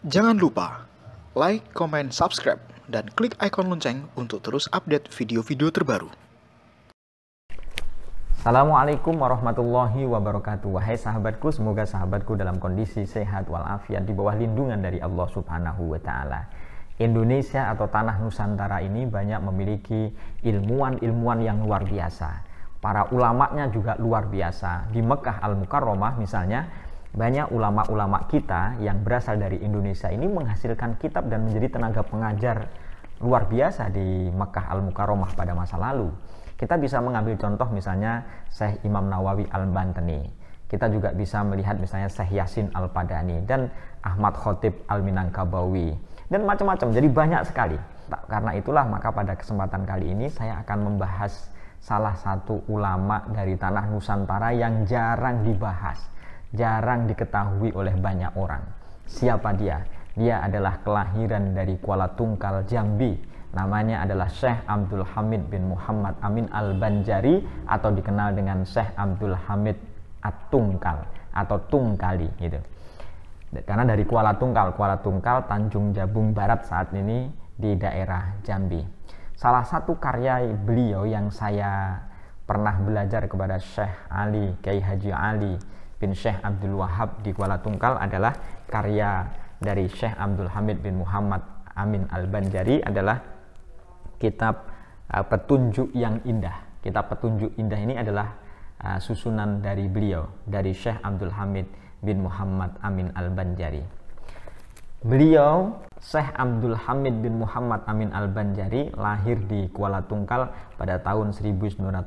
Jangan lupa like, comment, subscribe, dan klik ikon lonceng untuk terus update video-video terbaru. Assalamualaikum warahmatullahi wabarakatuh. Wahai sahabatku, semoga sahabatku dalam kondisi sehat walafiat di bawah lindungan dari Allah Subhanahu wa Ta'ala. Indonesia atau tanah Nusantara ini banyak memiliki ilmuwan-ilmuwan yang luar biasa. Para ulamanya juga luar biasa. Di Mekah Al-Mukarramah misalnya, banyak ulama-ulama kita yang berasal dari Indonesia ini menghasilkan kitab dan menjadi tenaga pengajar luar biasa di Mekah Al-Mukarramah pada masa lalu. Kita bisa mengambil contoh misalnya Syekh Imam Nawawi Al-Bantani. Kita juga bisa melihat misalnya Syekh Yasin Al-Padani dan Ahmad Khotib Al-Minangkabawi dan macam-macam. Jadi banyak sekali. Karena itulah maka pada kesempatan kali ini saya akan membahas salah satu ulama dari tanah Nusantara yang jarang dibahas, jarang diketahui oleh banyak orang. Siapa dia? Dia adalah kelahiran dari Kuala Tungkal, Jambi. Namanya adalah Syekh Abdul Hamid bin Muhammad Amin Al-Banjari atau dikenal dengan Syekh Abdul Hamid At-Tungkal atau Tungkali gitu. Karena dari Kuala Tungkal Tanjung Jabung Barat saat ini di daerah Jambi. Salah satu karya beliau yang saya pernah belajar kepada Syekh Ali, Kiai Haji Ali bin Syekh Abdul Wahab di Kuala Tungkal adalah karya dari Syekh Abdul Hamid bin Muhammad Amin Al-Banjari adalah kitab Petunjuk yang Indah. Kitab Petunjuk Indah ini adalah susunan dari beliau, dari Syekh Abdul Hamid bin Muhammad Amin Al-Banjari. Beliau, Syekh Abdul Hamid bin Muhammad Amin Al-Banjari, lahir di Kuala Tungkal pada tahun 1929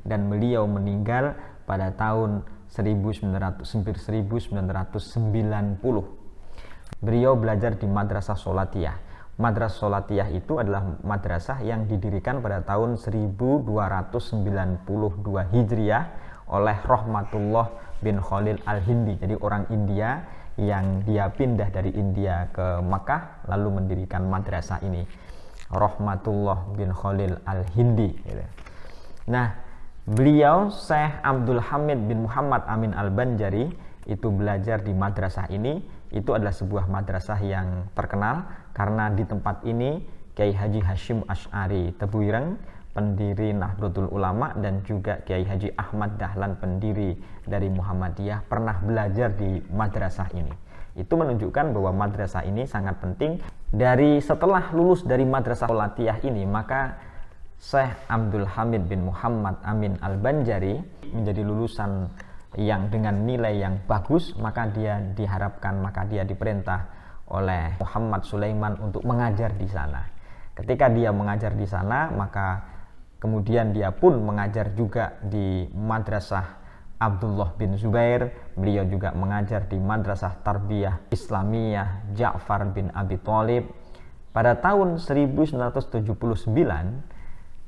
dan beliau meninggal pada tahun 1990. Beliau belajar di Madrasah Sholatiyah. Madrasah Sholatiyah itu adalah madrasah yang didirikan pada tahun 1292 Hijriah oleh Rahmatullah bin Khalil Al-Hindi. Jadi orang India yang dia pindah dari India ke Makkah lalu mendirikan madrasah ini. Rahmatullah bin Khalil Al-Hindi. Nah, beliau Syekh Abdul Hamid bin Muhammad Amin Al-Banjari itu belajar di madrasah ini. Itu adalah sebuah madrasah yang terkenal karena di tempat ini Kiai Haji Hashim Asy'ari Tebuireng, pendiri Nahdlatul Ulama, dan juga Kiai Haji Ahmad Dahlan, pendiri dari Muhammadiyah, pernah belajar di madrasah ini. Itu menunjukkan bahwa madrasah ini sangat penting. Setelah lulus dari madrasah Sholatiyah ini, maka Syekh Abdul Hamid bin Muhammad Amin Al-Banjari menjadi lulusan yang dengan nilai yang bagus, maka dia diperintah oleh Muhammad Sulaiman untuk mengajar di sana. Ketika dia mengajar di sana, maka kemudian dia pun mengajar juga di Madrasah Abdullah bin Zubair. Beliau juga mengajar di Madrasah Tarbiyah Islamiyah Ja'far bin Abi Thalib. Pada tahun 1979,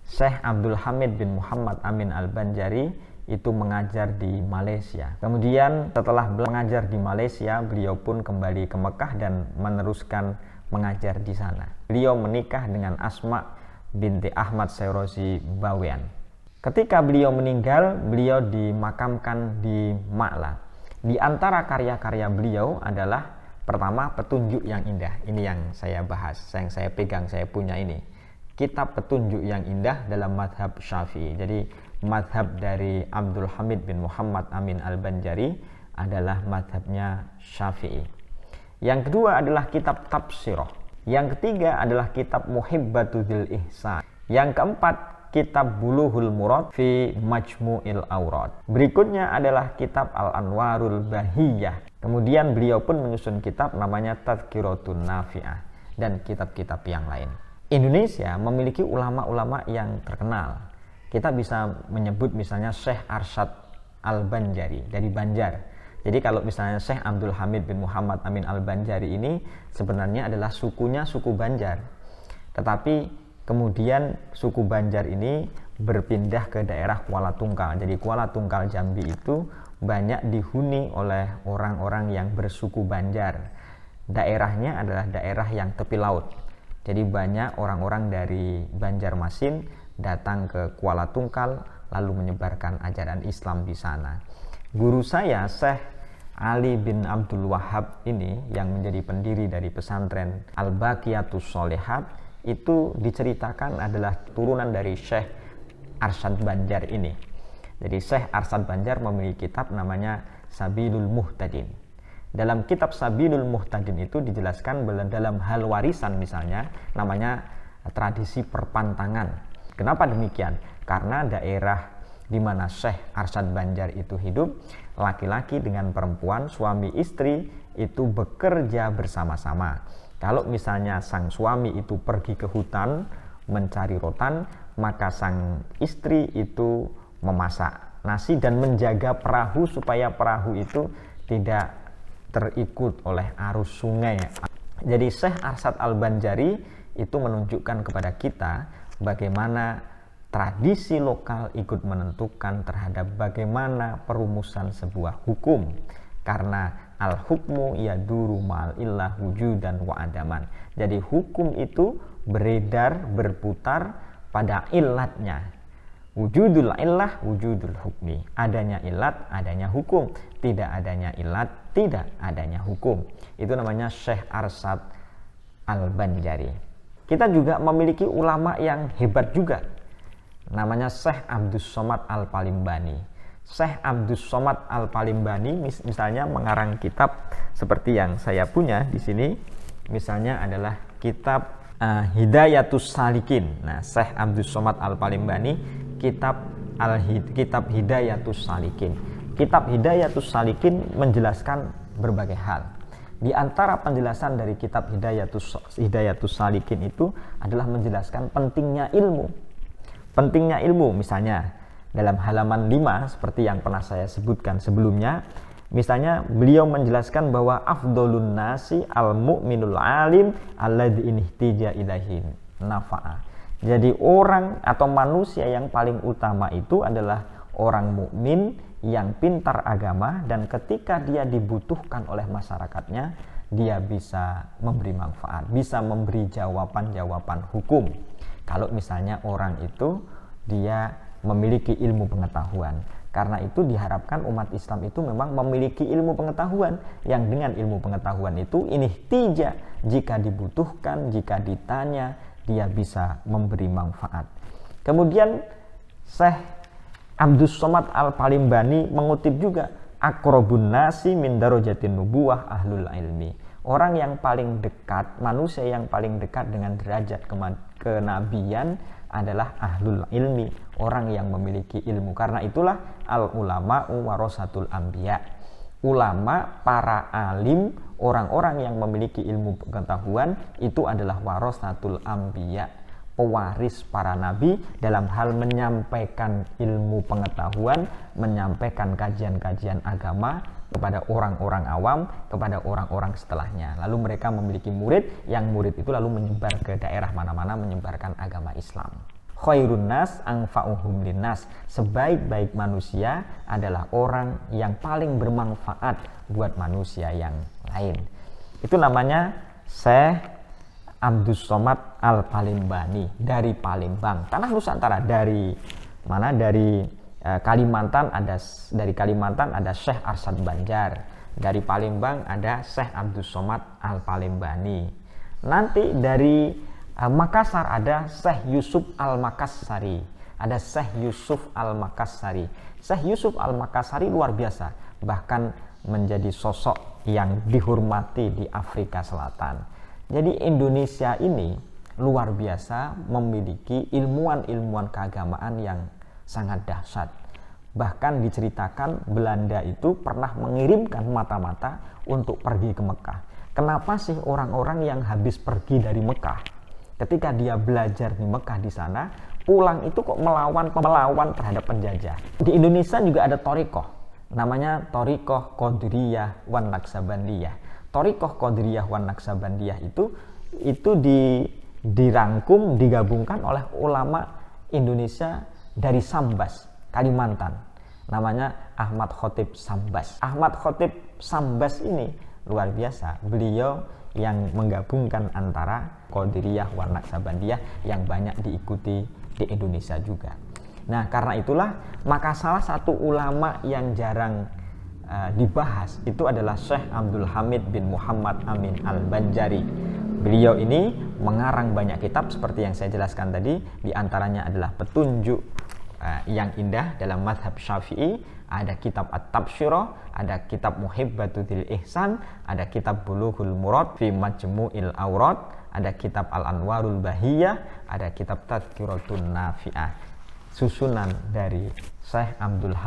Syekh Abdul Hamid bin Muhammad Amin Al-Banjari itu mengajar di Malaysia. Kemudian setelah mengajar di Malaysia, beliau pun kembali ke Mekah dan meneruskan mengajar di sana. Beliau menikah dengan Asma binti Ahmad Syairozi Bawean. Ketika beliau meninggal, beliau dimakamkan di Ma'la. Di antara karya-karya beliau adalah pertama Petunjuk yang Indah. Ini yang saya bahas, yang saya pegang, saya punya ini. Kitab Petunjuk yang Indah dalam madhab Syafi'i. Jadi madhab dari Abdul Hamid bin Muhammad Amin Al-Banjari adalah madhabnya Syafi'i. Yang kedua adalah kitab Tafsirah. Yang ketiga adalah kitab Muhibbatudzil Ihsan. Yang keempat kitab Bulughul Murad fi Majmu'il Awrad. Berikutnya adalah kitab Al-Anwarul Bahiyah. Kemudian beliau pun menyusun kitab namanya Tadhkiratun Nafi'ah dan kitab-kitab yang lain. Indonesia memiliki ulama-ulama yang terkenal. Kita bisa menyebut misalnya Syekh Arsyad Al-Banjari dari Banjar. Jadi kalau misalnya Syekh Abdul Hamid bin Muhammad Amin Al-Banjari ini sebenarnya adalah sukunya suku Banjar. Tetapi kemudian suku Banjar ini berpindah ke daerah Kuala Tungkal. Jadi Kuala Tungkal Jambi itu banyak dihuni oleh orang-orang yang bersuku Banjar. Daerahnya adalah daerah yang tepi laut. Jadi banyak orang-orang dari Banjarmasin datang ke Kuala Tungkal lalu menyebarkan ajaran Islam di sana. Guru saya Syekh Ali bin Abdul Wahhab ini yang menjadi pendiri dari pesantren Al-Baqiyatus Sholihat itu diceritakan adalah turunan dari Syekh Arsyad Banjar ini. Jadi Syekh Arsyad Banjar memiliki kitab namanya Sabilul Muhtadin. Dalam kitab Sabilul Muhtadin itu dijelaskan dalam hal warisan misalnya namanya tradisi perpantangan. Kenapa demikian? Karena daerah di mana Syekh Arsyad Banjar itu hidup, laki-laki dengan perempuan, suami istri itu bekerja bersama-sama. Kalau misalnya sang suami itu pergi ke hutan mencari rotan, maka sang istri itu memasak nasi dan menjaga perahu supaya perahu itu tidak terikut oleh arus sungai. Jadi Syekh Arsyad Al-Banjari itu menunjukkan kepada kita bagaimana tradisi lokal ikut menentukan terhadap bagaimana perumusan sebuah hukum, karena al-hukmu yaduru ma'al illah wujudan wa adaman. Jadi hukum itu beredar, berputar pada ilatnya. Wujudul illah wujudul hukmi. Adanya ilat, adanya hukum. Tidak adanya ilat, tidak adanya hukum. Itu namanya Syekh Arsyad Al-Banjari. Kita juga memiliki ulama yang hebat juga, namanya Syekh Abdus Somad Al-Palimbani. Syekh Abdus Somad Al-Palimbani misalnya mengarang kitab seperti yang saya punya di sini, misalnya adalah kitab Hidayatus Salikin. Nah, Syekh Abdus Somad Al-Palimbani kitab Hidayatus Salikin. Kitab Hidayatus Salikin menjelaskan berbagai hal. Di antara penjelasan dari kitab Hidayatus Salikin itu adalah menjelaskan pentingnya ilmu. Pentingnya ilmu, misalnya dalam halaman 5 seperti yang pernah saya sebutkan sebelumnya, misalnya beliau menjelaskan bahwa afdolun nasi al-mu'minul alim alladzi ihtija ilaihi nafa'a. Jadi orang atau manusia yang paling utama itu adalah orang mukmin yang pintar agama, dan ketika dia dibutuhkan oleh masyarakatnya, dia bisa memberi manfaat, bisa memberi jawaban-jawaban hukum. Kalau misalnya orang itu dia memiliki ilmu pengetahuan. Karena itu diharapkan umat Islam itu memang memiliki ilmu pengetahuan, yang dengan ilmu pengetahuan itu ini tija, jika dibutuhkan, jika ditanya, dia bisa memberi manfaat. Kemudian Syekh Abdus Somad Al-Palimbani mengutip juga aqrabun nasi min darajatin nubuwah ahlul ilmi. Orang yang paling dekat, manusia yang paling dekat dengan derajat kenabian adalah ahlul ilmi, orang yang memiliki ilmu. Karena itulah al ulama'u warasatul anbiya. Ulama, para alim, orang-orang yang memiliki ilmu pengetahuan itu adalah warasatul anbiya, pewaris para nabi dalam hal menyampaikan ilmu pengetahuan, menyampaikan kajian-kajian agama kepada orang-orang awam, kepada orang-orang setelahnya. Lalu mereka memiliki murid, yang murid itu lalu menyebar ke daerah mana-mana menyebarkan agama Islam. Khairun nas anfa'uhum linnas. Sebaik-baik manusia adalah orang yang paling bermanfaat buat manusia yang lain. Itu namanya Syekh Abdus Somad Al-Palimbani dari Palembang, tanah Nusantara. Dari mana? Dari Kalimantan ada Syekh Arsyad Banjar. Dari Palembang ada Syekh Abdus Somad Al-Palimbani. Nanti dari Makassar ada Syekh Yusuf Al-Makassari. Ada Syekh Yusuf Al-Makassari. Syekh Yusuf Al-Makassari luar biasa, bahkan menjadi sosok yang dihormati di Afrika Selatan. Jadi Indonesia ini luar biasa memiliki ilmuwan-ilmuwan keagamaan yang sangat dahsyat. Bahkan diceritakan Belanda itu pernah mengirimkan mata-mata untuk pergi ke Mekah. Kenapa sih orang-orang yang habis pergi dari Mekah, ketika dia belajar di Mekah di sana, pulang itu kok melawan terhadap penjajah? Di Indonesia juga ada thariqah, namanya thariqah Qadiriyah wan Naksabandiyah. Thariqah Qadiriyah wan Naksabandiyah itu dirangkum, digabungkan oleh ulama Indonesia dari Sambas, Kalimantan. Namanya Ahmad Khotib Sambas. Ahmad Khotib Sambas ini luar biasa. Beliau yang menggabungkan antara Qadiriyah wan Naksabandiyah yang banyak diikuti di Indonesia juga. Nah, karena itulah maka salah satu ulama yang jarang dibahas itu adalah Syekh Abdul Hamid bin Muhammad Amin Al-Banjari. Beliau ini mengarang banyak kitab seperti yang saya jelaskan tadi, diantaranya adalah Petunjuk yang Indah dalam mazhab Syafi'i, ada kitab At-Tabsyirah, ada kitab Muhibbatul Ihsan, ada kitab Bulughul Murad fi Majmu'il Awrad, ada kitab Al-Anwarul Bahiyah, ada kitab Tadhkiratun Nafi'ah, susunan dari Syekh Abdul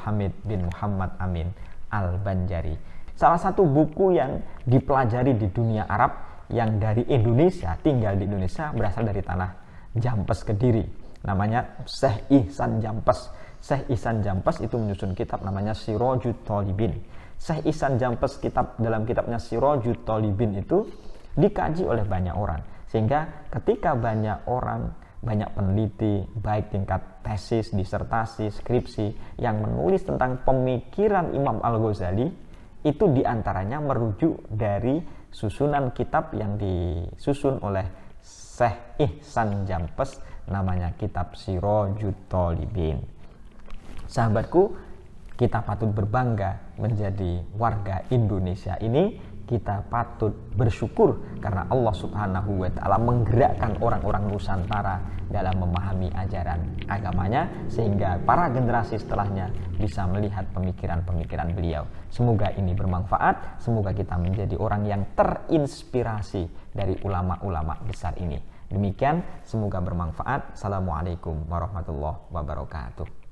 Hamid bin Muhammad Amin Al-Banjari. Salah satu buku yang dipelajari di dunia Arab yang dari Indonesia, tinggal di Indonesia, berasal dari tanah Jampes Kediri, namanya Syekh Ihsan Jampes. Syekh Ihsan Jampes itu menyusun kitab namanya Sirajut Thalibin. Syekh Ihsan Jampes dalam kitabnya Sirajut Thalibin itu dikaji oleh banyak orang, sehingga ketika banyak peneliti baik tingkat tesis, disertasi, skripsi yang menulis tentang pemikiran Imam Al-Ghazali, itu diantaranya merujuk dari susunan kitab yang disusun oleh Syekh Ihsan Jampes, namanya kitab Sirajut Thalibin. Sahabatku, kita patut berbangga menjadi warga Indonesia ini. Kita patut bersyukur karena Allah Subhanahu wa Ta'ala menggerakkan orang-orang Nusantara dalam memahami ajaran agamanya, sehingga para generasi setelahnya bisa melihat pemikiran-pemikiran beliau. Semoga ini bermanfaat, semoga kita menjadi orang yang terinspirasi dari ulama-ulama besar ini. Demikian, semoga bermanfaat. Assalamualaikum warahmatullahi wabarakatuh.